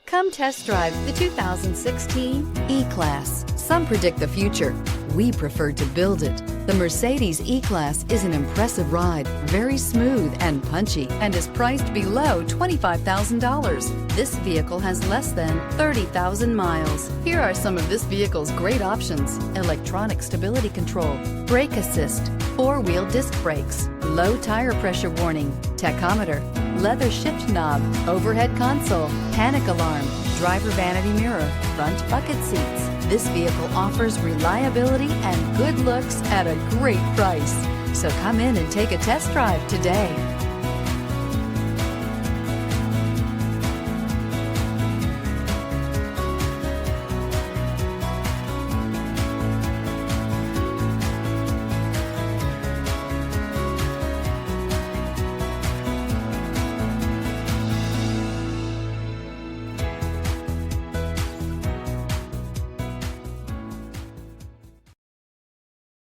Come test drive the 2016 E-Class. Some predict the future. We prefer to build it. The Mercedes E-Class is an impressive ride, very smooth and punchy, and is priced below $25,000. This vehicle has less than 30,000 miles. Here are some of this vehicle's great options: electronic stability control, brake assist, four-wheel disc brakes, low tire pressure warning, tachometer, leather shift knob, overhead console, panic alarm, driver vanity mirror, front bucket seats. This vehicle offers reliability and good looks at a great price. So come in and take a test drive today.